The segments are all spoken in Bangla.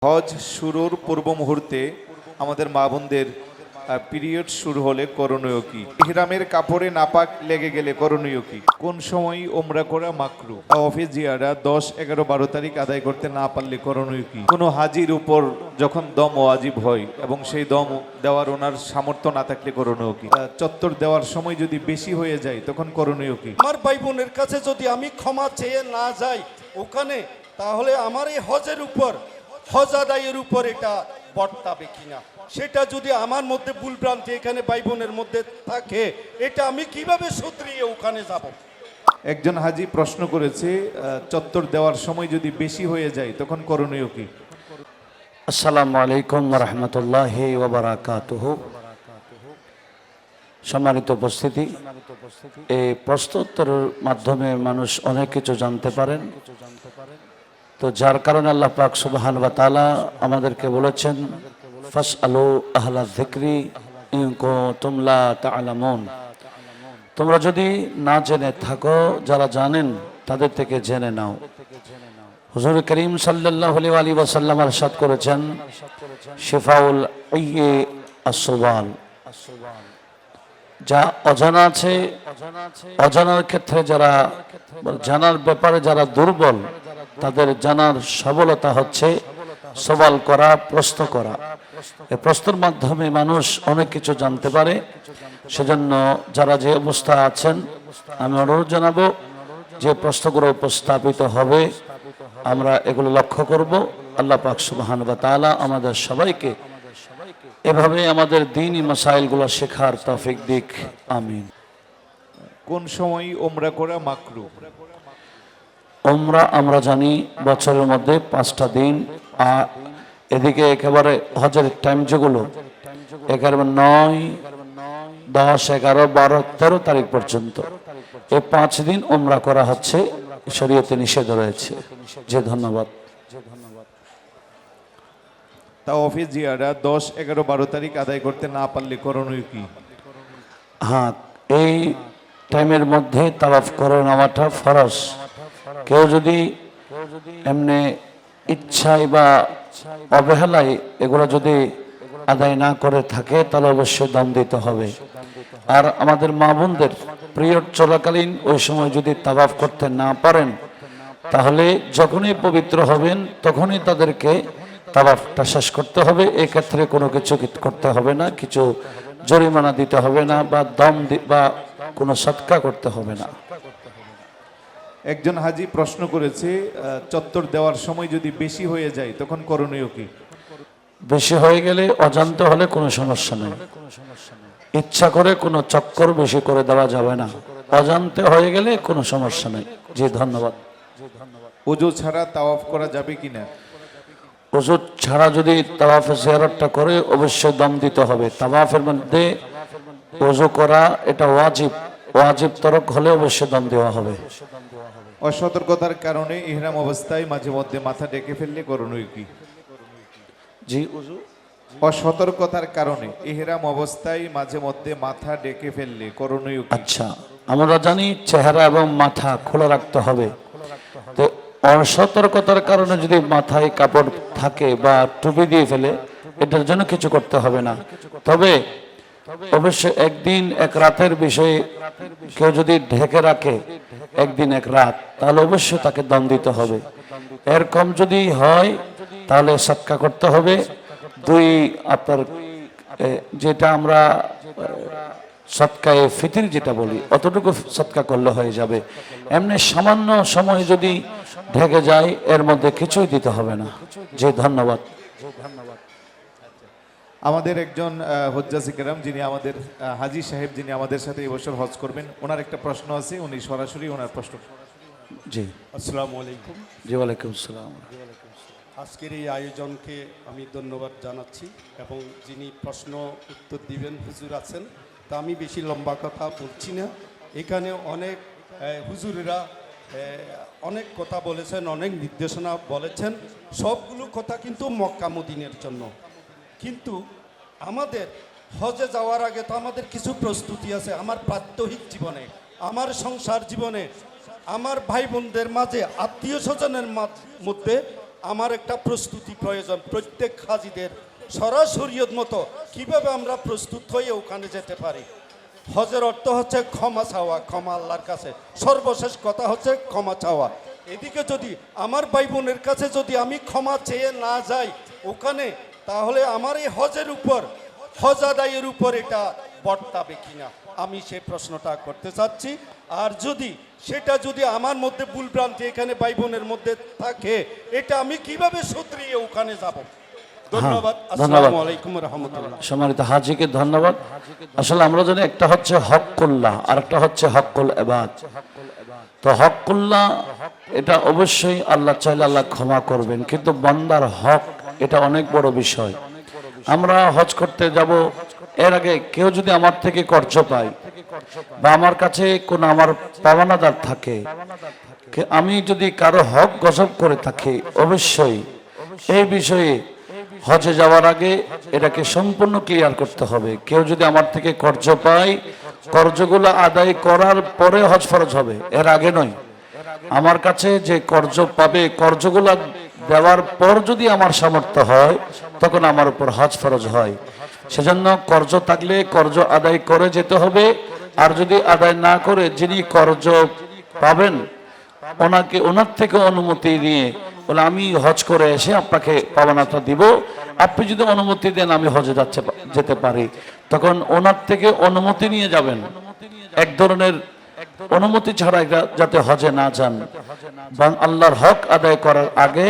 হজ শুরুর পূর্ব মুহূর্তে আমাদের মা বোনদের পিরিয়ড শুরু হলে করণীয় কি? ইহরামের কাপড়ে নাপাক লেগে গেলে করণীয় কি? কোন সময় ওমরা করা মাকরু? অফিস জিয়ারা 10, 11, 12 তারিখ আদায় করতে না পারলে করণীয় কি? কোনো হাজির উপর যখন দম ওয়াজিব হয় এবং সেই দম দেওয়ার ওনার সামর্থ্য না থাকলে করণীয় কি? চত্বর দেওয়ার সময় যদি বেশি হয়ে যায় তখন করণীয় কি? আমার ভাই বোনের কাছে যদি আমি ক্ষমা চেয়ে না যাই ওখানে, তাহলে আমার এই হজের উপর, হজ আদায়ের উপর এটা বর্তাবে কিনা, সেটা যদি আমার মধ্যে ভুলভ্রান্তি এখানে ভাই বোনের মধ্যে থাকে, এটা আমি কিভাবে শুধরিয়ে ওখানে যাব? একজন হাজি প্রশ্ন করেছে, চত্বর দেওয়ার সময় যদি বেশি হয়ে যায় তখন করণীয় কি? আসসালামু আলাইকুম ওয়া রাহমাতুল্লাহি ওয়া বারাকাতুহু। সম্মানিত উপস্থিতি, এই প্রশ্নোত্তরের মাধ্যমে মানুষ অনেক কিছু জানতে পারেন। তো যার কারণে আল্লাহ পাক সুবহানাহু ওয়া তাআলা আমাদেরকে বলেছেন, ফাসআলু আহলা যিকরি ইন কুনতুম লা তা'লামুন। তোমরা যদি না জেনে থাকো, যারা জানেন তাদের থেকে জেনে নাও। হুজুর করিম সাল্লাল্লাহু আলাইহি ওয়াসাল্লাম ইরশাদ করেছেন, শিফাউল আইয়ি আস-সুবাল। যা অজানা আছে, অজানার ক্ষেত্রে যারা জানার ব্যাপারে যারা দুর্বল, তাদের জানার সবলতা হচ্ছে সওয়াল করা, প্রশ্ন করা। এই প্রশ্নের মাধ্যমে মানুষ অনেক কিছু জানতে পারে। সেজন্য যারা যে অবস্থা আছেন, আমি অনুরোধ জানাবো যে প্রশ্নগুলো উপস্থাপিত হবে আমরা এগুলো লক্ষ্য করব। আল্লাহ পাক সুবহানাহু ওয়া তাআলা আমাদের সবাইকে এভাবে আমাদের দ্বীনি মাসাইলগুলো শেখার তৌফিক দিক, আমিন। কোন সময় ওমরা করা মাকরু? উমরা আমরা জানি বছরের মধ্যে 5টা দিন, আর এদিকে একেবারে হজের টাইম যেগুলো একেবারে 9, 10, 11, 12, 13 তারিখ পর্যন্ত এই 5 দিন উমরা করা হচ্ছে, শরীয়তে নিষেধ রয়েছে। যে ধন্যবাদ। অফিস জিয়ারা 10, 11, 12 তারিখ আদায় করতে না পারলে করণীয় কি? হ্যাঁ, এই টাইমের মধ্যে তাওয়াফ করে নেওয়াটা ফরজ। কেউ যদি এমনি ইচ্ছায় বা অবহেলায় এগুলো যদি আদায় না করে থাকে, তাহলে অবশ্যই দাম দিতে হবে। আর আমাদের মা বোনদের পিরিয়ড চলাকালীন ওই সময় যদি তাওয়াফ করতে না পারেন, তাহলে যখনই পবিত্র হবেন তখনই তাদেরকে তাওয়াফটা শেষ করতে হবে। এই ক্ষেত্রে কোনো কিছু করতে হবে না, কিছু জরিমানা দিতে হবে না, বা দম বা কোনো সদকা করতে হবে না। একজন হাজি প্রশ্ন করেছে, চত্বর দেওয়ার সময় যদি বেশি হয়ে যায় তখন করণীয় কি? বেশি হয়ে গেলে অজান্তে হলে কোনো সমস্যা নেই। ইচ্ছা করে কোনো চক্কর বেশি করে দেওয়া যাবে না। অজান্তে হয়ে গেলে কোনো সমস্যা নেই। জি ধন্যবাদ। ওযু ছাড়া তাওয়াফ করা যাবে কিনা? ওযু ছাড়া যদি তাওয়াফে জিয়ারতটা করে, অবশ্যই দম দিতে হবে। তাওয়াফের মধ্যে ওযু করা এটা ওয়াজিব। ওয়াজিব তরক হলে অবশ্যই দম দেওয়া হবে। অসতর্কতার কারণে ইহরাম অবস্থায় মাঝে মধ্যে মাথা ডেকে ফেললে করণীয় কি? জি, অসতর্কতার কারণে ইহরাম অবস্থায় মাঝে মধ্যে মাথা ডেকে ফেললে করণীয় কি? আচ্ছা, আমরা জানি চেহারা এবং মাথা খোলা রাখতে হবে। তো অসতর্কতার কারণে যদি মাথায় কাপড় থাকে বা টুপি দিয়ে ফেলে, এটার জন্য কিছু করতে হবে না। তবে অবশ্যই একদিন এক রাতের বিষয়ে কেউ যদি ঢেকে রাখে একদিন এক রাত, তাহলে অবশ্যই তাকে দম দিতে হবে। এর কম যদি হয় তাহলে সদকা করতে হবে। 2 আপনার যেটা আমরা সদকায়ে ফিতর যেটা বলি, অতটুকু সদকা করলে হয়ে যাবে। এমনি সামান্য সময় যদি ঢেকে যায়, এর মধ্যে কিছুই দিতে হবে না। জি ধন্যবাদ। আমাদের একজন হুজ্জাজ ইকরাম, যিনি আমাদের হাজি সাহেব, যিনি আমাদের সাথে এবছর হজ করবেন, ওনার একটা প্রশ্ন আছে, উনি সরাসরি ওনার প্রশ্ন। জি, আসসালামু আলাইকুম। জি ওয়ালাইকুম আসসালাম। আজকের এই আয়োজনকে আমি ধন্যবাদ জানাচ্ছি, এবং যিনি প্রশ্ন উত্তর দিবেন হুজুর আছেন, তা আমি বেশি লম্বা কথা বলছি না। এখানে অনেক হুজুরেরা অনেক কথা বলেছেন, অনেক নির্দেশনা বলেছেন, সবগুলো কথা কিন্তু মক্কা মদিনের জন্য। কিন্তু আমাদের হজে যাওয়ার আগে তো আমাদের কিছু প্রস্তুতি আছে। আমার প্রাত্যহিক জীবনে, আমার সংসার জীবনে, আমার ভাই বোনদের মাঝে, আত্মীয় স্বজনের মধ্যে আমার একটা প্রস্তুতি প্রয়োজন প্রত্যেক হাজিদের সরাসরিয়ত মতো কিভাবে আমরা প্রস্তুত হয়ে ওখানে যেতে পারি। হজের অর্থ হচ্ছে ক্ষমা চাওয়া, ক্ষমা আল্লাহর কাছে, সর্বশেষ কথা হচ্ছে ক্ষমা চাওয়া। এদিকে যদি আমার ভাই বোনের কাছে যদি আমি ক্ষমা চেয়ে না যাই ওখানে, তাহলে আমার এই হজের উপর, হজ আদায়ের উপর এটা বর্তাবে কিনা, আমি সেই প্রশ্নটা করতে চাচ্ছি। আর সেটা যদি আমার মধ্যে ভুলভ্রান্তি এখানে ভাই বোনের মধ্যে থাকে, এটা আমি কিভাবে শুধরিয়ে ওখানে যাব। ধন্যবাদ। আসসালামু আলাইকুম রহমতুল্লাহ। সম্মানিত হাজিকে ধন্যবাদ। আসলে আমরা জানি একটা হচ্ছে হক্কুল্লাহ আর একটা হচ্ছে হক্কুল ইবাদ। তো হক্কুল্লাহ এটা অবশ্যই আল্লাহ চাইলে আল্লাহ ক্ষমা করবেন, কিন্তু বান্দার হক এটা অনেক বড় বিষয়। আমরা হজ করতে যাব, এর আগে কেউ যদি আমার থেকে কর্জ পায় বা আমার কাছে কোনো আমার পাওনাদার থাকে, আমি যদি কারো হক গজব করে থাকি, অবশ্যই এই বিষয়ে হজে যাওয়ার আগে এটাকে সম্পূর্ণ ক্লিয়ার করতে হবে। কেউ যদি আমার থেকে কর্জ পায়, কর্জগুলো আদায় করার পরে হজ ফরজ হবে, এর আগে নয়। আমার কাছে যে কর্জ পাবে, কর্জগুলো দেওয়ার পর যদি আমার সামর্থ্য হয়, তখন আমার উপর হজ ফরজ হয়। সেজন্য কর্জ থাকলে কর্জ আদায় করে যেতে হবে। আর যদি আদায় না করে, যিনি কর্জ পাবেন ওনার থেকে অনুমতি নিয়ে বলে আমি হজ করে এসে আপনাকে পাওনাটা দিব, আপনি যদি অনুমতি দেন আমি হজে যেতে পারি, তখন ওনার থেকে অনুমতি নিয়ে যাবেন। এক ধরনের অনুমতি ছাড়া যাতে হজে না যান। আল্লাহর হক আদায় করার আগে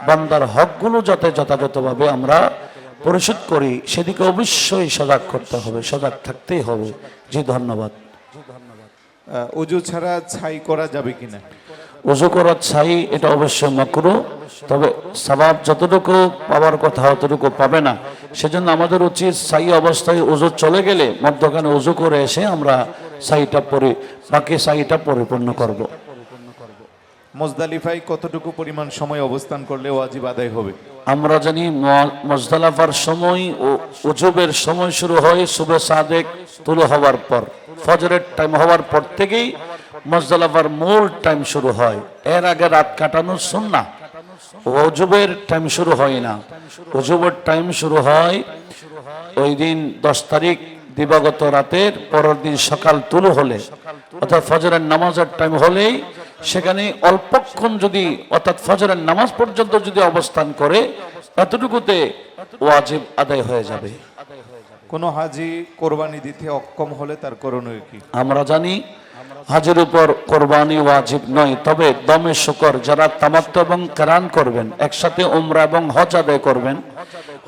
বান্দার হকগুলো যাতে যথাযথভাবে আমরা পরিশোধ করি, সেদিকে অবশ্যই সজাগ করতে হবে, সজাগ থাকতেই হবে। জি ধন্যবাদ। অজু ছাড়া ছাই করা যাবে কিনা? ওযু করার ছাই এটা অবশ্যই মাকরুহ, তবে সওয়াব যতটুকু পাওয়ার কথা অতটুকু পাবে না। সেজন্য আমাদের উচিত ছাই অবস্থায় ওযু চলে গেলে মধ্যখানে ওযু করে এসে আমরা ছাইটা বাকি ছাইটা পরিপূর্ণ করব। মুজদালিফায় কতটুকু পরিমাণ সময় অবস্থান করলে ওয়াজিব আদায় হবে? আমরা জানি মুজদালিফার সময় ও উজুবের সময় শুরু হয় সুবহ সাদেক তুলু হওয়ার পর, ফজরের টাইম হওয়ার পর থেকেই মুজদালিফার মূল টাইম শুরু হয়। এর আগে রাত কাটানো সুন্নাহ। উজুবের টাইম শুরু হয় না, উজুবের টাইম শুরু হয় ওই দিন 10 তারিখ দিবাগত রাতের পরের দিন সকাল তুলু হলে, অর্থাৎ ফজরের নামাজের টাইম হলেই সেখানে অল্পক্ষণ যদি, অর্থাৎ ফজরের নামাজ পর্যন্ত যদি অবস্থান করে, এতটুকুতে ওয়াজিব আদায় হয়ে যাবে। কোনো হাজি কোরবানি দিতে অক্ষম হলে তার করণীয় কি? আমরা জানি হাজের উপর কোরবানি ওয়াজিব নয়, তবে দমে শুকর যারা তামাত্তু এবং কিরান করবেন, একসাথে উমরা এবং হজ আদায় করবেন,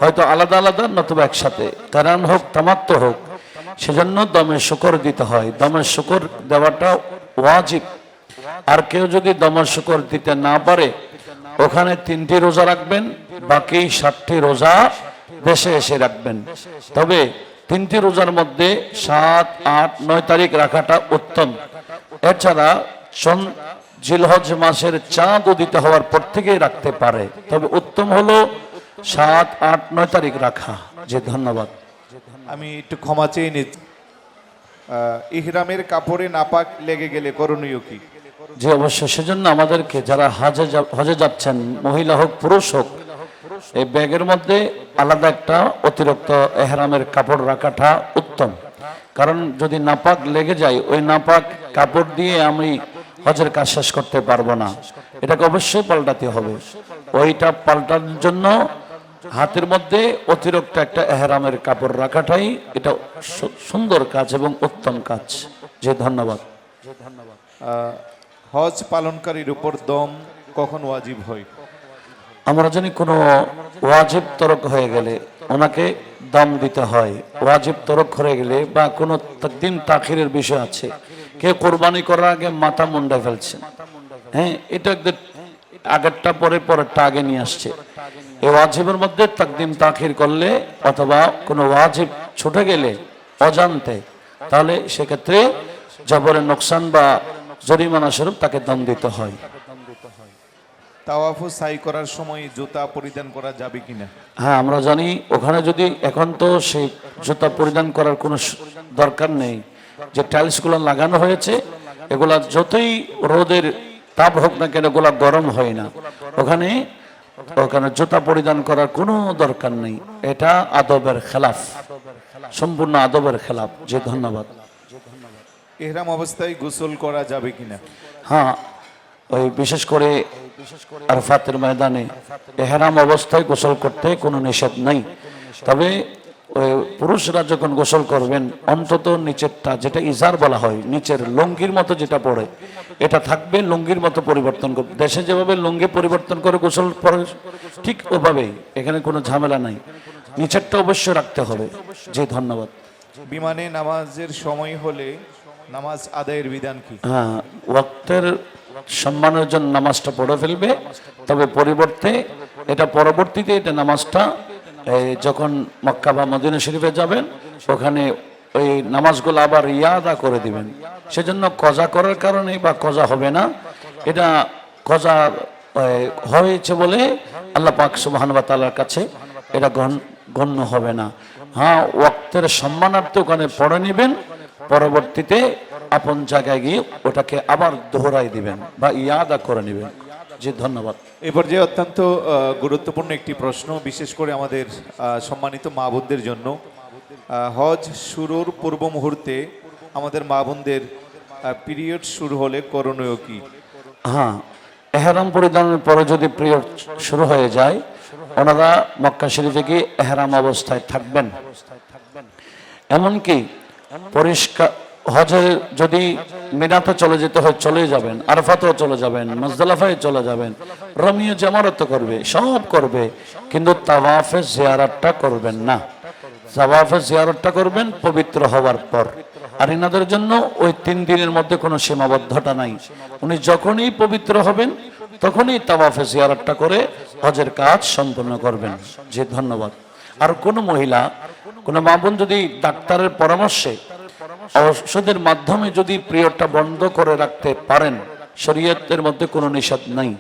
হয়তো আলাদা আলাদা নতুবা একসাথে, কিরান হোক তামাত্তু হোক, সেজন্য দমে শুকর দিতে হয়। দমে শুকর দেওয়াটা ওয়াজিব। আর কেউ যদি দমে শুকর দিতে না পারে, ওখানে 3টি রোজা রাখবেন, বাকি 7টি রোজা দেশে এসে রাখবেন। তবে 3টি রোজার মধ্যে 7, 8, 9 তারিখ রাখাটা উত্তম। এছাড়া জিলহজ মাসের চাঁদ উদিত হওয়ার পর থেকেই রাখতে পারে, তবে উত্তম হলো 7, 8, 9 তারিখ রাখা। জি ধন্যবাদ। আমি একটু ক্ষমা চেয়ে নিচ্ছি। ইহরামের কাপড়ে নাপাক লেগে গেলে করণীয় কি? যে অবশ্যই সেজন্য আমাদেরকে যারা হজে যাচ্ছেন, মহিলা হোক পুরুষ হোক, এই ব্যাগের মধ্যে আলাদা একটা অতিরিক্ত এহরামের কাপড় রাখাটা উত্তম। কারণ যদি নাপাক লেগে যায়, ওই নাপাক কাপড় দিয়ে আমি হজের কাজ শেষ করতে পারবো না, এটাকে অবশ্যই পাল্টাতে হবে। ওইটা পাল্টানোর জন্য হাতের মধ্যে অতিরিক্ত একটা এহরামের কাপড় রাখাটাই এটা সুন্দর কাজ এবং উত্তম কাজ। যে ধন্যবাদ। হজ পালনকারীর উপর দম কখন ওয়াজিব হয়? আমরা জানি কোনো ওয়াজিব তরক হয়ে গেলে ওনাকে দম দিতে হয়। ওয়াজিব তরক হয়ে গেলে বা কোনো তাকদিম তাখিরের বিষয় আছে, কেউ কোরবানি করার আগে মাথা মুন্ডা ফেলছে, হ্যাঁ, এটা একদম আগেরটা পরেরটা আগে নিয়ে আসছে। এই ওয়াজিবের মধ্যে তাকদিম তাখির করলে অথবা কোনো ওয়াজিব ছুটে গেলে অজান্তে, তাহলে সেক্ষেত্রে জবরের নোকসান বা জরিমানা স্বরূপ তাকে দম দিতে হয়। তাওয়াফ ও সাই করার সময় জুতা পরিধান করা যাবে কিনা? হ্যাঁ, আমরা জানি ওখানে যদি, এখন তো সেই জুতা পরিধান করার কোনো দরকার নেই, যে টাইলসগুলো লাগানো হয়েছে এগুলা যতই রোদের তাপ হোক না কেন, এগুলা গরম হয় না। ওখানে ওখানে জুতা পরিধান করার কোনো দরকার নেই। এটা আদবের খেলাফ, সম্পূর্ণ আদবের খেলাফ। জি ধন্যবাদ। ইহরাম অবস্থায় গোসল করা যাবে কিনা? হ্যাঁ, ওই বিশেষ করে আরফাতের ময়দানে এহরাম অবস্থায় গোসল করতে কোনো নিষেধ নেই। তবে ওই পুরুষরা যখন গোসল করবেন অন্তত নিচেরটা, যেটা ইজার বলা হয়, নিচের লুঙ্গির মতো যেটা পড়ে এটা থাকবে, লুঙ্গির মতো পরিবর্তন করবে। দেশে যেভাবে লুঙ্গি পরিবর্তন করে গোসল পরে ঠিক ওভাবেই, এখানে কোনো ঝামেলা নাই। নিচেরটা অবশ্যই রাখতে হবে। জি ধন্যবাদ। বিমানে নামাজের সময় হলে নামাজ আদায়ের বিধান কি? হ্যাঁ, ওয়াক্তের সম্মানের জন্য নামাজটা পড়ে ফেলবে, তবে পরবর্তীতে এটা নামাজটা যখন মক্কা বা মদিনা শরীফে যাবেন ওখানে ওই নামাজগুলো আবার ইয়াদা করে দিবেন। সেজন্য কজা করার কারণে বা কজা হবে না, এটা কজা হয়েছে বলে আল্লাহ পাক সুবহানাহু ওয়া তাআলার কাছে এটা গণ্য হবে না। হ্যাঁ, ওয়াক্তের সম্মানার্থে ওখানে পড়ে নেবেন, পরবর্তীতে আপন জায়গায় গিয়ে ওটাকে আবার দোহরাই দিবেন বা ইয়াদা করে নেবেন। জি ধন্যবাদ। এবার যে অত্যন্ত গুরুত্বপূর্ণ একটি প্রশ্ন, বিশেষ করে আমাদের সম্মানিত মা বোনদের জন্য। হজ শুরুর পূর্ব মুহূর্তে আমাদের মা বোনদের পিরিয়ড শুরু হলে করণীয় কি? হ্যাঁ, এহরাম পরিধানের পরে যদি পিরিয়ড শুরু হয়ে যায়, ওনারা মক্কা শরীফে গিয়ে এহরাম অবস্থায় থাকবেন। এমনকি পরিষ্কার হজে যদি মিনাতে চলে যেতে হয় চলে যাবেন, আরফাতেও চলে যাবেন, মুজদালিফায় চলে যাবেন, রমিও জামারত করবে, সব করবে, কিন্তু তাওয়াফে জিয়ারতটা করবেন না। তাওয়াফে জিয়ারতটা করবেন পবিত্র হওয়ার পর। আর ইনাদের জন্য ওই 3 দিনের মধ্যে কোনো সীমাবদ্ধতা নাই। উনি যখনই পবিত্র হবেন তখনই তাওয়াফে জিয়ারতটা করে হজের কাজ সম্পন্ন করবেন। জি ধন্যবাদ। আর কোনো মহিলা, কোনো মা বোন যদি ডাক্তারের পরামর্শে, ঔষধের মাধ্যমে যদি পিরিয়ডটা বন্ধ করে রাখতে পারেন, শরীয়তের মধ্যে কোনো নিষেধ নাই।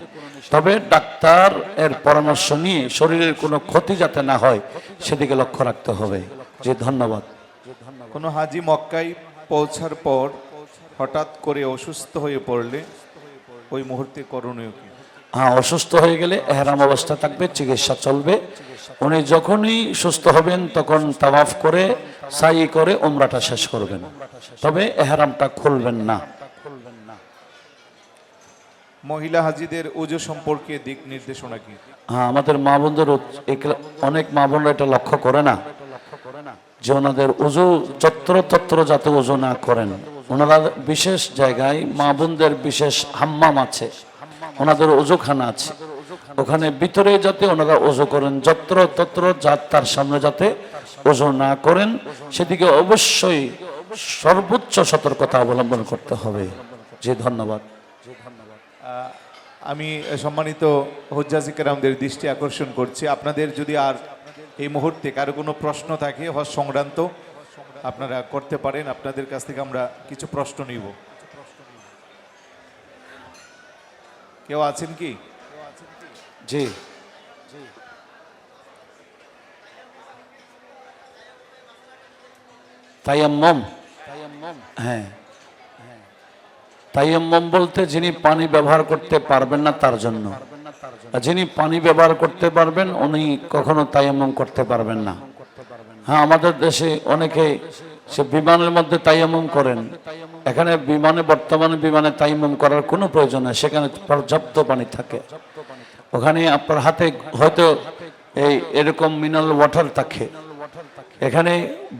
তবে ডাক্তার এর পরামর্শ নিয়ে শরীরের কোনো ক্ষতি যাতে না হয় সেদিকে লক্ষ্য রাখতে হবে। জি ধন্যবাদ। কোনো হাজি মক্কায় পৌঁছার পর হঠাৎ করে অসুস্থ হয়ে পড়লে ওই মুহূর্তে করণীয় কি? হ্যাঁ, অসুস্থ হয়ে গেলে এহরাম অবস্থা থাকবে, চিকিৎসা চলবে। উনি যখনই সুস্থ হবেন তখন তাওয়াফ করে সাই করে উমরাটা শেষ করবেন, তবে এহরামটা খুলবেন না। মহিলা হাজিদের ওজু সম্পর্কে দিক নির্দেশনা কি? হ্যাঁ, আমাদের মা বোনদের অনেক মা বোনরা এটা লক্ষ্য করে না যে ওনাদের ওজু যত্র যাতে ওজু না করেন। ওনারা বিশেষ জায়গায়, মা বোনদের বিশেষ হাম্মাম আছে, ওনাদের ওজুখানা আছে, ওখানে ভিতরে যাতে ওনারা ওজু করেন, যত্র তার সামনে যাতে ওজু না করেন, সেদিকে অবশ্যই সর্বোচ্চ সতর্কতা অবলম্বন করতে হবে। জি ধন্যবাদ। আমি সম্মানিত হুজ্জাজ ইকরামদের দৃষ্টি আকর্ষণ করছি, আপনাদের যদি আর এই মুহূর্তে কারো কোনো প্রশ্ন থাকে হজ সংক্রান্ত, আপনারা করতে পারেন। আপনাদের কাছ থেকে আমরা কিছু প্রশ্ন নিব। কেউ আছেন কি? জি, তায়াম্মুম। হ্যাঁ, তায়াম্মুম বলতে যিনি পানি ব্যবহার করতে পারবেন না তার জন্য। যিনি পানি ব্যবহার করতে পারবেন উনি কখনো তায়াম্মুম করতে পারবেন না। হ্যাঁ, আমাদের দেশে অনেকে সে বিমানের মধ্যে তায়াম্মুম করেন। এখানে বর্তমানে বিমানে তায়াম্মুম করার কোনো প্রয়োজন নেই, সেখানে পর্যাপ্ত পানি থাকে। ওখানে আপনার হাতে হয়তো এরকম মিনারেল ওয়াটার থাকে, এখানে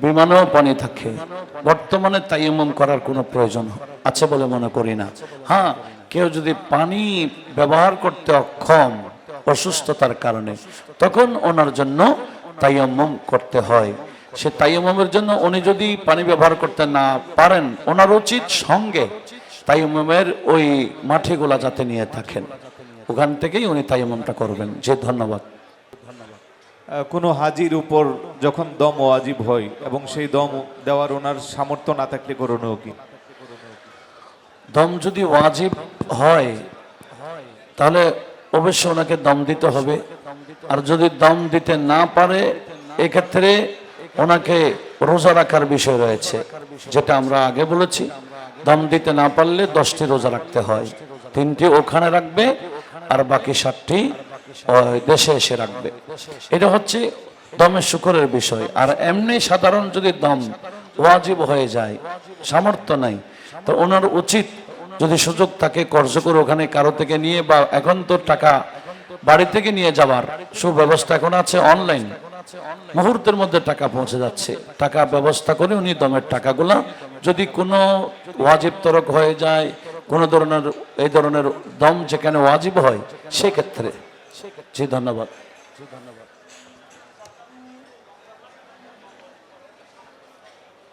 বিমানেও পানি থাকে। বর্তমানে তায়াম্মুম করার কোনো প্রয়োজন আছে বলে মনে করি না। হ্যাঁ, কেউ যদি পানি ব্যবহার করতে অক্ষম অসুস্থতার কারণে, তখন ওনার জন্য তায়াম্মুম করতে হয়। সে তায়াম্মুমের জন্য উনি যদি পানি ব্যবহার করতে না পারেন, ওনার উচিত সঙ্গে তায়াম্মুমের ওই মাটিগুলা যাতে নিয়ে থাকেন, ওখান থেকেই উনি তায়াম্মুমটা করবেন। যে ধন্যবাদ। কোনো হাজির উপর যখন দম ওয়াজিব হয় এবং সেই দম দেওয়ার ওনার সামর্থ্য না থাকলে করণীয় কি? দম যদি ওয়াজিব হয় তাহলে অবশ্যই ওনাকে দম দিতে হবে। আর যদি দম দিতে না পারে, এক্ষেত্রে ওনাকে রোজা রাখার বিষয় রয়েছে, যেটা আমরা আগে বলেছি। দম দিতে না পারলে 10টি রোজা রাখতে হয়, 3টি ওখানে রাখবে আর বাকি 7টি দেশে এসে রাখবে। এটা হচ্ছে দমের শুকরের বিষয়। আর এমনি সাধারণ যদি দম ওয়াজিব হয়ে যায়, সামর্থ্য নাই, তো ওনার উচিত যদি সুযোগ থাকে কর্জ করে ওখানে কারো থেকে নিয়ে, বা এখন তো টাকা বাড়ি থেকে নিয়ে যাওয়ার সুব্যবস্থা এখন আছে, অনলাইন মুহূর্তের মধ্যে টাকা পৌঁছে যাচ্ছে, টাকা ব্যবস্থা করে উনি দমের টাকাগুলা, যদি কোনো ওয়াজিব তরক হয়ে যায়, কোনো ধরনের এই ধরনের দম যেখানে ওয়াজিব হয় সেক্ষেত্রে। জি ধন্যবাদ।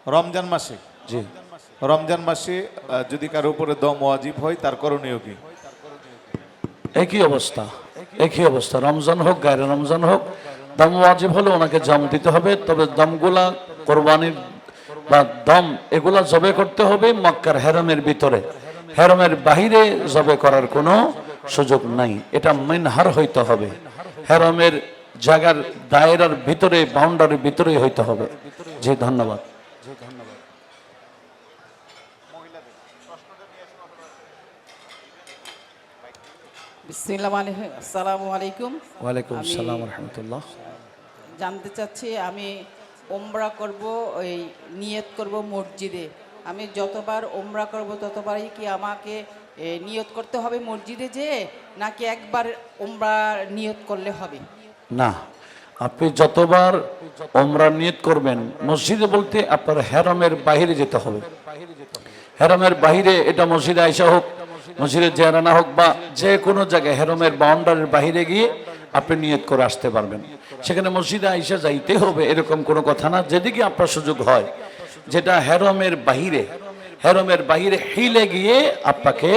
রমজান মাসে, জি রমজান মাসে যদি কারো উপরে দম ওয়াজিব হয় তার করণীয় কি? একই অবস্থা, একই অবস্থা, রমজান হোক গায়রে রমজান হোক, দম ওয়াজিব হলে ওনাকে জম দিতে হবে। তবে দমগুলা কোরবানির বা দম এগুলা জবে করতে হবে মক্কার হেরমের ভিতরে, হেরমের বাহিরে জবে করার কোনো সুযোগ নাই। এটা মিনহার হইতে হবে, হেরমের জায়গার দায়রার ভিতরে, বাউন্ডারির ভিতরেই হইতে হবে। জি ধন্যবাদ। আসসালামু আলাইকুম। ওয়ালাইকুম আমি আসসালাম ওয়া রাহমাতুল্লাহ। জানতে চাচ্ছি, আমি ওমরা করব, ওই নিয়ত করব মসজিদে। আমি যতবার ওমরা করব ততবারই কি আমাকে নিয়ত করতে হবে মসজিদে যেয়ে, নাকি একবার ওমরা নিয়ত করলে হবে? না, আপনি যতবার ওমরা নিয়ত করবেন, মসজিদে বলতে আপনার হেরমের বাইরে যেতে হবে। হেরমের বাইরে, এটা মসজিদে আয়েশা হোক, মসজিদে জিয়ারানা হোক, বা যে কোনো জায়গায় হেরমের বাউন্ডারির বাইরে গিয়ে আপনি নিয়ত করে আসতে পারবেন। সেখানে মসজিদে আয়েশা যাইতে হবে এরকম কোনো কথা না। যেদিকে আপনার সুযোগ হয়, যেটা হেরমের বাহিরে, হেরমের বাহিরে হিলে গিয়ে আপনাকে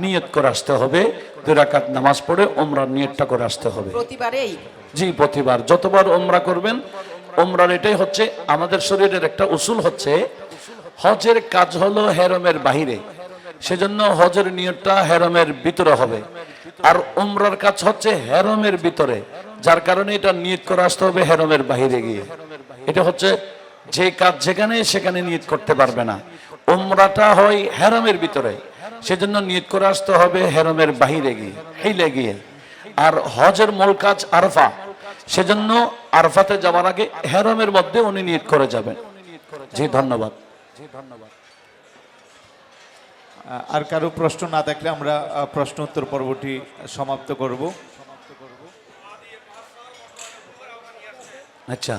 নিয়ত করে আসতে হবে, 2 রাকাত নামাজ পড়ে ওমরার নিয়তটা করে আসতে হবে। প্রতিবারেই? জি প্রতিবার, যতবার ওমরা করবেন। ওমরার এটাই হচ্ছে আমাদের শরীরের একটা উসুল, হচ্ছে হজের কাজ হলো হেরমের বাহিরে, সেজন্য হজের নিয়তটা হেরমের ভিতরে হবে। আর উমরার কাজ হচ্ছে হেরমের ভিতরে, যার কারণে এটা নিয়ত করে আসতে হবে হেরমের বাহিরে গিয়ে। এটা হচ্ছে যে কাজ যেখানে সেখানে নিয়ত করতে পারবে না। উমরাটা হয় হেরমের ভিতরে, সেজন্য নিয়ত করে আসতে হবে হেরমের বাহিরে গিয়ে, হিলে গিয়ে। আর হজের মূল কাজ আরফা, সেজন্য আরফাতে যাওয়ার আগে হেরমের মধ্যে উনি নিয়ত করে যাবেন। জি ধন্যবাদ। আর কারো প্রশ্ন না থাকলে আমরা প্রশ্ন উত্তর পর্বটি সমাপ্ত করব। আচ্ছা,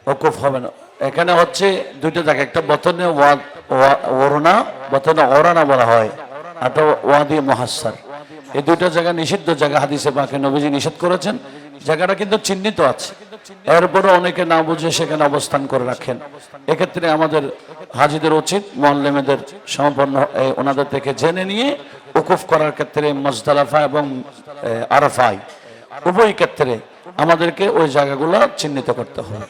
ওকুফ হবে না। এখানে হচ্ছে 2টা জায়গা, একটা বতনে ওরনা, বতনে ওরানা বলা হয়, আর ওয়াদি মুহাসসার। এই 2টা জায়গা নিষিদ্ধ জায়গা, হাদিসে পাকে নবীজি নিষেধ করেছেন। জায়গাটা কিন্তু চিহ্নিত আছে, এরপরে অনেকে না বুঝে সেখানে অবস্থান করে রাখেন। এক্ষেত্রে আমাদের হাজিদের উচিত মুআল্লিমদের সম্পন্ন ওনাদের থেকে জেনে নিয়ে উকুফ করার ক্ষেত্রে মুজদালিফা এবং আরাফায় উভয় ক্ষেত্রে আমাদেরকে ওই জায়গাগুলো চিহ্নিত করতে হবে।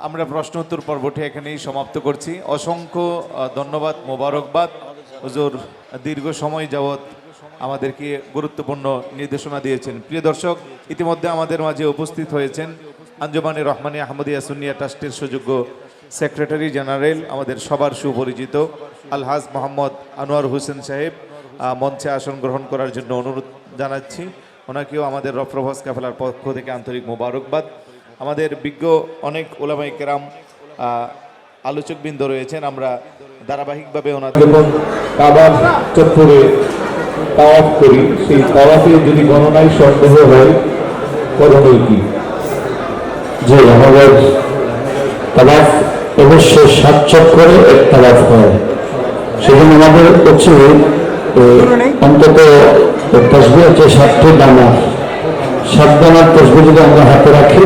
আমরা প্রশ্ন উত্তর পর্বটি এখানেই সমাপ্ত করছি। অসংখ্য ধন্যবাদ, মোবারকবাদ। হুজুর দীর্ঘ সময় যাবৎ আমাদেরকে গুরুত্বপূর্ণ নির্দেশনা দিয়েছেন। প্রিয় দর্শক, ইতিমধ্যে আমাদের মাঝে উপস্থিত হয়েছেন আঞ্জুমানে রহমানী আহমদিয়া সুন্নিয়া ট্রাস্টের সুযোগ্য সেক্রেটারি জেনারেল, আমাদের সবার সুপরিচিত আলহাজ মোহাম্মদ আনোয়ার হোসেন সাহেব। মঞ্চে আসন গ্রহণ করার জন্য অনুরোধ জানাচ্ছি। ওনাকেও আমাদের রফরফাস কাফেলার পক্ষ থেকে আন্তরিক মোবারকবাদ। আমাদের বিজ্ঞ অনেক ওলামায়ে কেরাম আলোচকবৃন্দ রয়েছেন, আমরা ধারাবাহিকভাবে ওনাদের কাবার চত্বরে তাওয়াফ করি, সেই তাওয়াফে যদি গণনায় সন্দেহ হয় করণীয় কি? যে আমাদের তাওয়াফ অবশ্যই 7 চক্করে এক তাওয়াফ হয়, সেজন্য আমাদের উচিত অন্তত তাসবিহ হচ্ছে 7টি দানা, 7 দানার তাসবিহ যদি আমরা হাতে রাখি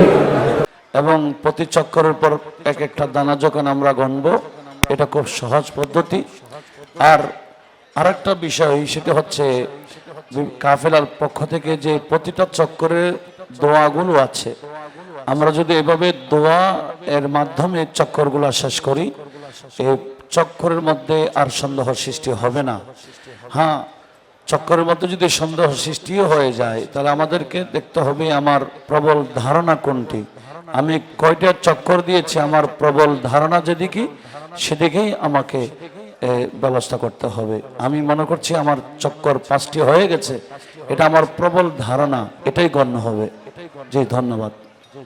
এবং প্রতি চক্করের পর এক একটা দানা যখন আমরা গণব, এটা খুব সহজ পদ্ধতি। আর আরেকটা বিষয়, সেটা হচ্ছে কাফেলার পক্ষ থেকে যে প্রতিটা চক্করের দোয়াগুলো আছে, আমরা যদি এভাবে দোয়া এর মাধ্যমে চক্করগুলো শেষ করি, এই চক্করের মধ্যে আর সন্দেহ সৃষ্টি হবে না। হ্যাঁ, চক্করের মধ্যে যদি সন্দেহ সৃষ্টিও হয়ে যায়, তাহলে আমাদেরকে দেখতে হবে আমার প্রবল ধারণা কোনটি, আমি কয়টা চক্কর দিয়েছি, আমার প্রবল ধারণা যেদিকে সেদিকেই আমাকে ব্যবস্থা করতে হবে। আমি মনে করছি আমার চক্কর 5টি হয়ে গেছে, এটা আমার প্রবল ধারণা, এটাই গণ্য হবে। জি, ধন্যবাদ।